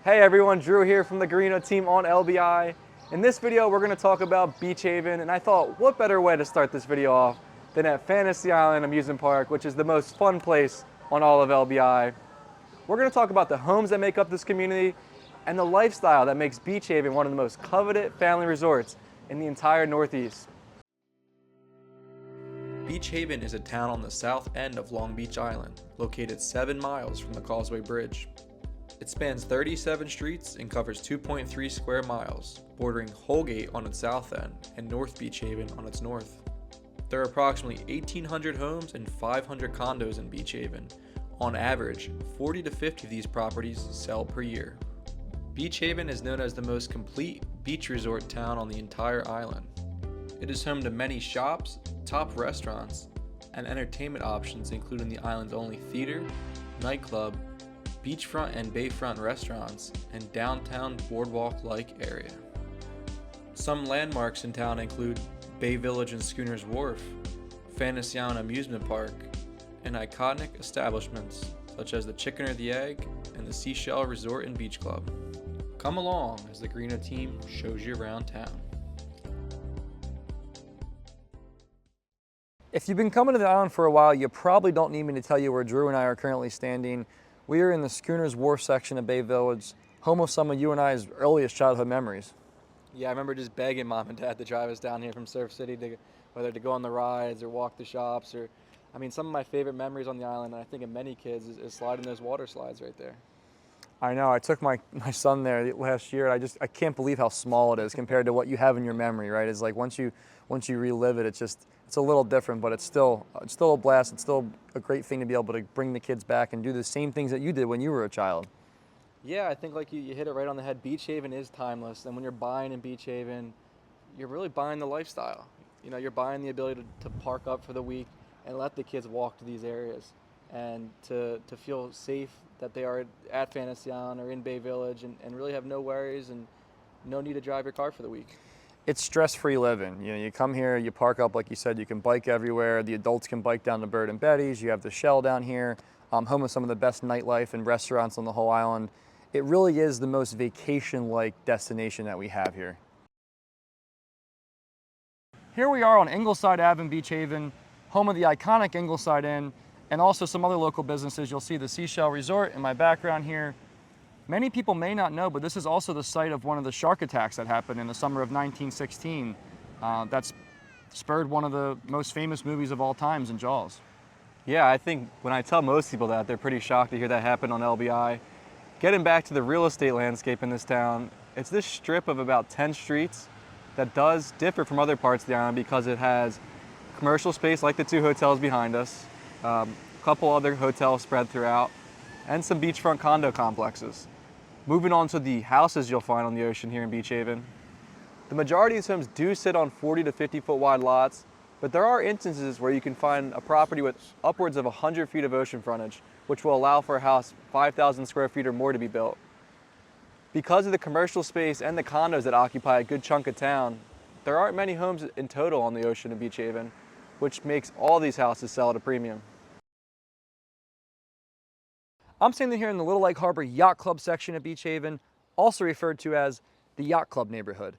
Hey everyone, Drew here from the Guarino team on LBI. In this video, we're going to talk about Beach Haven, and I thought, what better way to start this video off than at Fantasy Island Amusement Park, which is the most fun place on all of LBI. We're going to talk about the homes that make up this community and the lifestyle that makes Beach Haven one of the most coveted family resorts in the entire Northeast. Beach Haven is a town on the south end of Long Beach Island, located 7 miles from the Causeway Bridge. It spans 37 streets and covers 2.3 square miles, bordering Holgate on its south end and North Beach Haven on its north. There are approximately 1,800 homes and 500 condos in Beach Haven. On average, 40 to 50 of these properties sell per year. Beach Haven is known as the most complete beach resort town on the entire island. It is home to many shops, top restaurants, and entertainment options including the island's only theater, nightclub, beachfront and bayfront restaurants, and downtown boardwalk-like area. Some landmarks in town include Bay Village and Schooner's Wharf, Fantasy Island Amusement Park, and iconic establishments such as the Chicken or the Egg and the Seashell Resort and Beach Club. Come along as the Guarino team shows you around town. If you've been coming to the island for a while, you probably don't need me to tell you where Drew and I are currently standing. We are in the Schooner's Wharf section of Bay Village, home of some of you and I's earliest childhood memories. Yeah, I remember just begging Mom and Dad to drive us down here from Surf City, whether to go on the rides or walk the shops, or, some of my favorite memories on the island, and I think of many kids, is sliding those water slides right there. I know, I took my son there last year, and I can't believe how small it is compared to what you have in your memory, right? It's like once you relive it, it's a little different, but it's still a blast. It's still a great thing to be able to bring the kids back and do the same things that you did when you were a child. Yeah, I think like you hit it right on the head. Beach Haven is timeless, and when you're buying in Beach Haven, you're really buying the lifestyle. You're buying the ability to park up for the week and let the kids walk to these areas, and to feel safe that they are at Fantasy Island or in Bay Village, and really have no worries and no need to drive your car for the week. It's stress-free living. You come here, you park up, like you said, you can bike everywhere. The adults can bike down to Bird and Betty's. You have the Shell down here, home of some of the best nightlife and restaurants on the whole island. It really is the most vacation-like destination that we have here. Here we are on Ingleside Ave in Beach Haven, home of the iconic Ingleside Inn, and also some other local businesses. You'll see the Seashell Resort in my background here. Many people may not know, but this is also the site of one of the shark attacks that happened in the summer of 1916. That's spurred one of the most famous movies of all times in Jaws. Yeah, I think when I tell most people that, they're pretty shocked to hear that happened on LBI. Getting back to the real estate landscape in this town, it's this strip of about 10 streets that does differ from other parts of the island because it has commercial space like the 2 hotels behind us, a couple other hotels spread throughout, and some beachfront condo complexes. Moving on to the houses you'll find on the ocean here in Beach Haven. The majority of these homes do sit on 40 to 50 foot wide lots, but there are instances where you can find a property with upwards of 100 feet of ocean frontage, which will allow for a house 5,000 square feet or more to be built. Because of the commercial space and the condos that occupy a good chunk of town, there aren't many homes in total on the ocean in Beach Haven, which makes all these houses sell at a premium. I'm standing here in the LEHYC Harbor Yacht Club section of Beach Haven, also referred to as the Yacht Club neighborhood.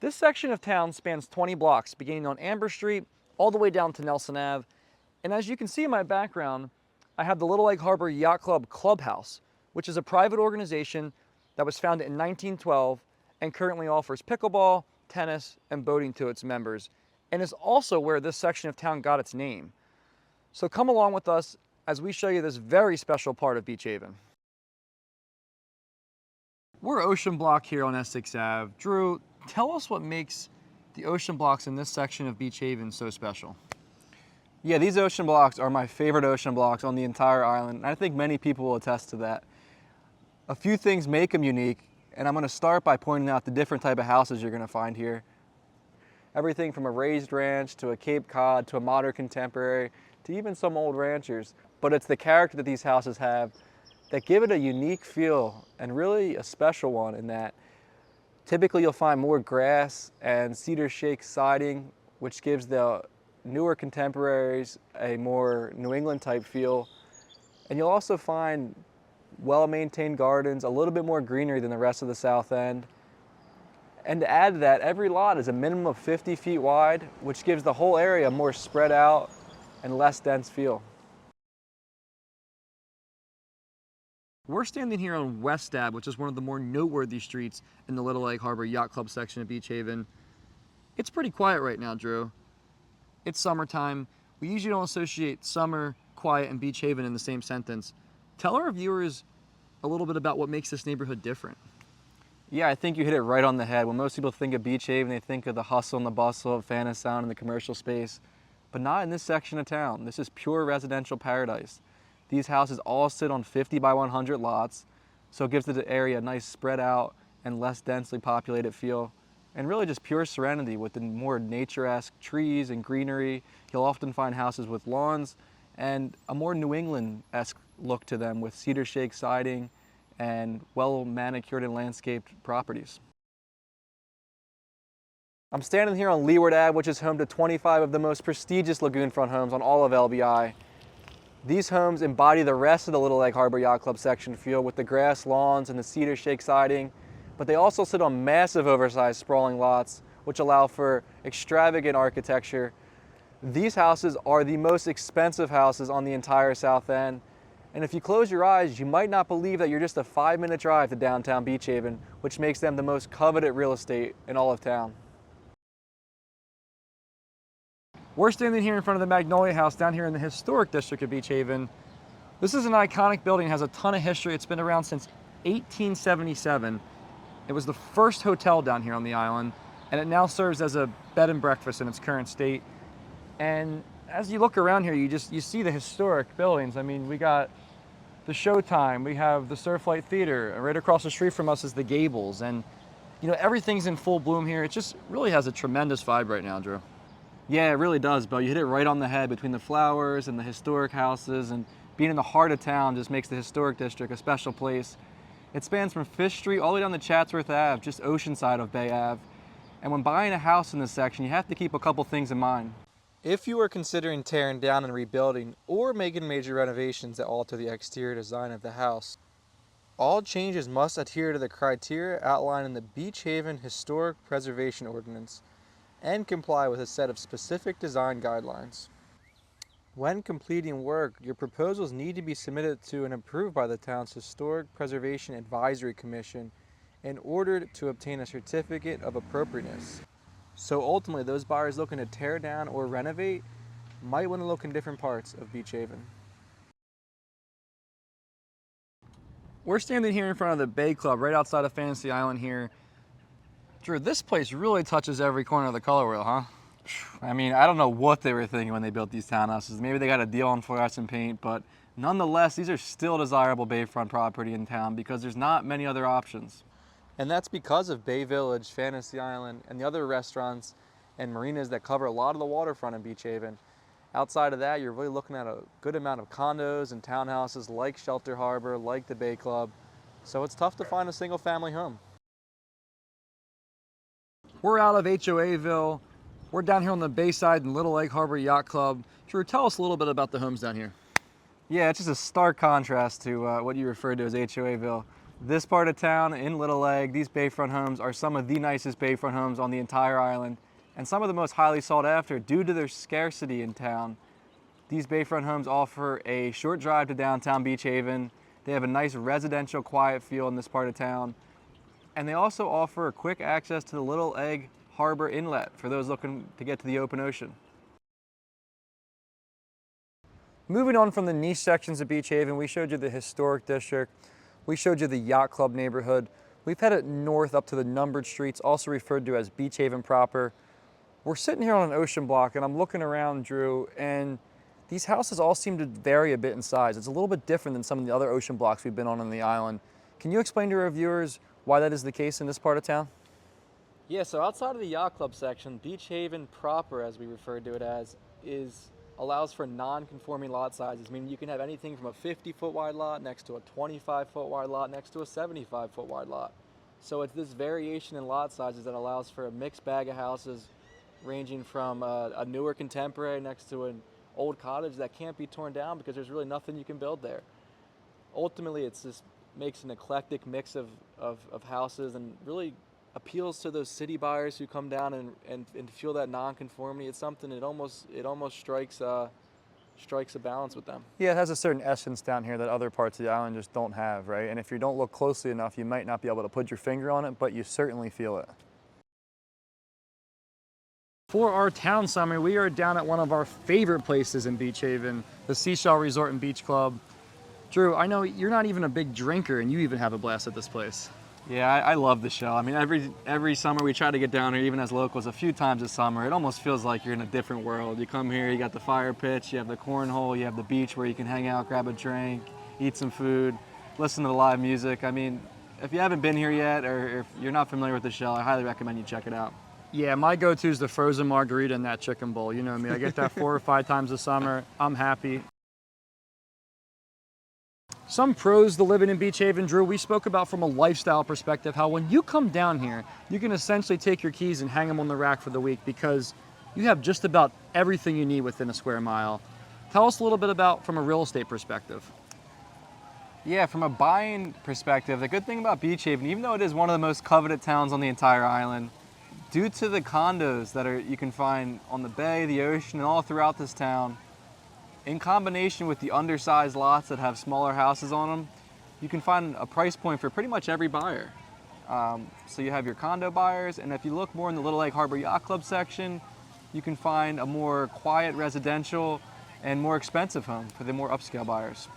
This section of town spans 20 blocks, beginning on Amber Street all the way down to Nelson Ave. And as you can see in my background, I have the LEHYC Harbor Yacht Club Clubhouse, which is a private organization that was founded in 1912 and currently offers pickleball, tennis, and boating to its members, and is also where this section of town got its name. So come along with us as we show you this very special part of Beach Haven. We're Oceanblock here on Essex Ave. Drew, tell us what makes the Oceanblocks in this section of Beach Haven so special. Yeah, these ocean blocks are my favorite ocean blocks on the entire island, and I think many people will attest to that. A few things make them unique, and I'm going to start by pointing out the different type of houses you're going to find here. Everything from a raised ranch to a Cape Cod to a modern contemporary to even some old ranchers. But it's the character that these houses have that give it a unique feel, and really a special one in that typically you'll find more grass and cedar shake siding, which gives the newer contemporaries a more New England type feel. And you'll also find well-maintained gardens, a little bit more greenery than the rest of the south end. And to add to that, every lot is a minimum of 50 feet wide, which gives the whole area a more spread out and less dense feel. We're standing here on West Ave, which is one of the more noteworthy streets in the Little Egg Harbor Yacht Club section of Beach Haven. It's pretty quiet right now, Drew. It's summertime. We usually don't associate summer, quiet, and Beach Haven in the same sentence. Tell our viewers a little bit about what makes this neighborhood different. Yeah, I think you hit it right on the head. When most people think of Beach Haven, they think of the hustle and the bustle of Sound and the commercial space, but not in this section of town. This is pure residential paradise. These houses all sit on 50 by 100 lots, so it gives the area a nice spread out and less densely populated feel, and really just pure serenity with the more nature-esque trees and greenery. You'll often find houses with lawns and a more New England-esque look to them with cedar shake siding and well manicured and landscaped properties. I'm standing here on Leeward Ave, which is home to 25 of the most prestigious lagoon front homes on all of LBI. These homes embody the rest of the Little Egg Harbor Yacht Club section feel with the grass lawns and the cedar shake siding, but they also sit on massive oversized sprawling lots, which allow for extravagant architecture. These houses are the most expensive houses on the entire South End, and if you close your eyes, you might not believe that you're just a 5-minute drive to downtown Beach Haven, which makes them the most coveted real estate in all of town. We're standing here in front of the Magnolia House down here in the historic district of Beach Haven. This is an iconic building, it has a ton of history. It's been around since 1877. It was the first hotel down here on the island, and it now serves as a bed and breakfast in its current state. And as you look around here, you see the historic buildings. I mean, we got the Showtime, we have the Surflight Theater, and right across the street from us is the Gables. And you know, everything's in full bloom here. It just really has a tremendous vibe right now, Drew. Yeah, it really does, Beau. You hit it right on the head between the flowers and the historic houses, and being in the heart of town just makes the historic district a special place. It spans from Fish Street all the way down to Chatsworth Ave, just ocean side of Bay Ave. And when buying a house in this section, you have to keep a couple things in mind. If you are considering tearing down and rebuilding or making major renovations that alter the exterior design of the house, all changes must adhere to the criteria outlined in the Beach Haven Historic Preservation Ordinance and comply with a set of specific design guidelines. When completing work, your proposals need to be submitted to and approved by the town's Historic Preservation Advisory Commission in order to obtain a certificate of appropriateness. So ultimately, those buyers looking to tear down or renovate might want to look in different parts of Beach Haven. We're standing here in front of the Bay Club right outside of Fantasy Island here. Drew, this place really touches every corner of the color wheel, huh? I mean, I don't know what they were thinking when they built these townhouses. Maybe they got a deal on fluorescent paint, but nonetheless, these are still desirable Bayfront property in town because there's not many other options. And that's because of Bay Village, Fantasy Island, and the other restaurants and marinas that cover a lot of the waterfront in Beach Haven. Outside of that, you're really looking at a good amount of condos and townhouses like Shelter Harbor, like the Bay Club. So it's tough to find a single family home. We're out of HOAville. We're down here on the Bayside in Little Egg Harbor Yacht Club. Drew, tell us a little bit about the homes down here. Yeah, it's just a stark contrast to what you referred to as HOAville. This part of town in Little Egg, these bayfront homes are some of the nicest bayfront homes on the entire island and some of the most highly sought after due to their scarcity in town. These bayfront homes offer a short drive to downtown Beach Haven. They have a nice residential quiet feel in this part of town. And they also offer quick access to the Little Egg Harbor Inlet for those looking to get to the open ocean. Moving on from the niche sections of Beach Haven, we showed you the historic district. We showed you the Yacht Club neighborhood. We've headed north up to the numbered streets, also referred to as Beach Haven proper. We're sitting here on an ocean block, and I'm looking around, Drew, and these houses all seem to vary a bit in size. It's a little bit different than some of the other ocean blocks we've been on the island. Can you explain to our viewers why that is the case in this part of town? Yeah, so outside of the Yacht Club section, Beach Haven proper, as we refer to it as, allows for non-conforming lot sizes, meaning you can have anything from a 50-foot wide lot next to a 25-foot wide lot next to a 75-foot wide lot. So it's this variation in lot sizes that allows for a mixed bag of houses ranging from a newer contemporary next to an old cottage that can't be torn down because there's really nothing you can build there. Ultimately, it's this makes an eclectic mix of houses and really appeals to those city buyers who come down and feel that nonconformity. It's something, it almost strikes a balance with them. Yeah, it has a certain essence down here that other parts of the island just don't have, right? And if you don't look closely enough, you might not be able to put your finger on it, but you certainly feel it. For our town summary, we are down at one of our favorite places in Beach Haven, the Seashell Resort and Beach Club. Drew, I know you're not even a big drinker, and you even have a blast at this place. Yeah, I love the show. I mean, every summer we try to get down here, even as locals, a few times this summer. It almost feels like you're in a different world. You come here, you got the fire pitch, you have the cornhole, you have the beach where you can hang out, grab a drink, eat some food, listen to the live music. I mean, if you haven't been here yet, or if you're not familiar with the show, I highly recommend you check it out. Yeah, my go-to is the frozen margarita and that chicken bowl. You know me, I get that 4 or 5 times a summer. I'm happy. Some pros to living in Beach Haven, Drew, we spoke about from a lifestyle perspective, how when you come down here, you can essentially take your keys and hang them on the rack for the week because you have just about everything you need within a square mile. Tell us a little bit about from a real estate perspective. Yeah, from a buying perspective, the good thing about Beach Haven, even though it is one of the most coveted towns on the entire island, due to the condos that you can find on the bay, the ocean, and all throughout this town, in combination with the undersized lots that have smaller houses on them, you can find a price point for pretty much every buyer. So you have your condo buyers, and if you look more in the Little Lake Harbor Yacht Club section, you can find a more quiet residential and more expensive home for the more upscale buyers.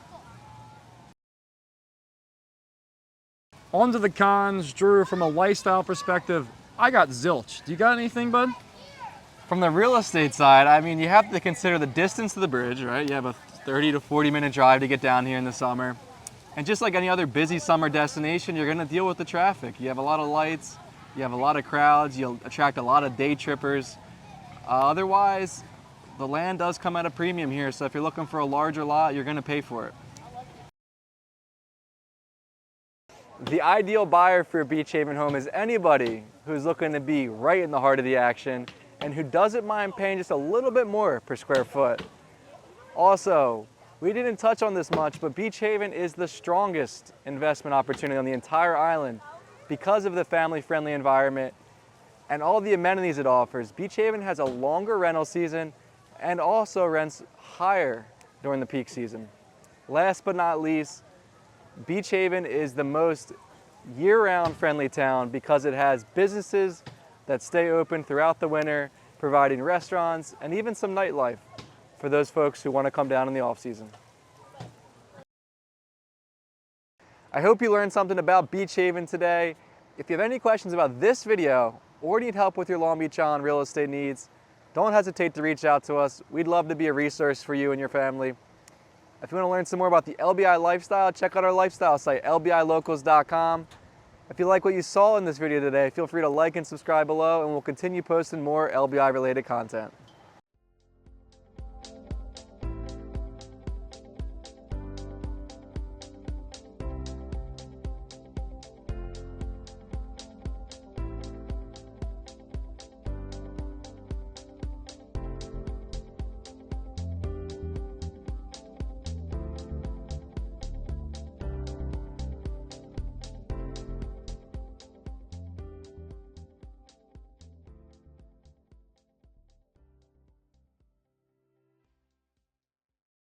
On to the cons, Drew, from a lifestyle perspective, I got zilch. Do you got anything, bud? From the real estate side, I mean, you have to consider the distance to the bridge, right? You have a 30 to 40 minute drive to get down here in the summer. And just like any other busy summer destination, you're gonna deal with the traffic. You have a lot of lights, you have a lot of crowds, you'll attract a lot of day trippers. Otherwise, the land does come at a premium here, so if you're looking for a larger lot, you're gonna pay for it. The ideal buyer for a Beach Haven home is anybody who's looking to be right in the heart of the action and who doesn't mind paying just a little bit more per square foot. Also, we didn't touch on this much, but Beach Haven is the strongest investment opportunity on the entire island because of the family-friendly environment and all the amenities it offers. Beach Haven has a longer rental season and also rents higher during the peak season. Last but not least, Beach Haven is the most year-round friendly town because it has businesses that stay open throughout the winter, providing restaurants and even some nightlife for those folks who want to come down in the off-season. I hope you learned something about Beach Haven today. If you have any questions about this video or need help with your Long Beach Island real estate needs, don't hesitate to reach out to us. We'd love to be a resource for you and your family. If you want to learn some more about the LBI lifestyle, check out our lifestyle site, lbilocals.com. If you like what you saw in this video today, feel free to like and subscribe below, and we'll continue posting more LBI related content.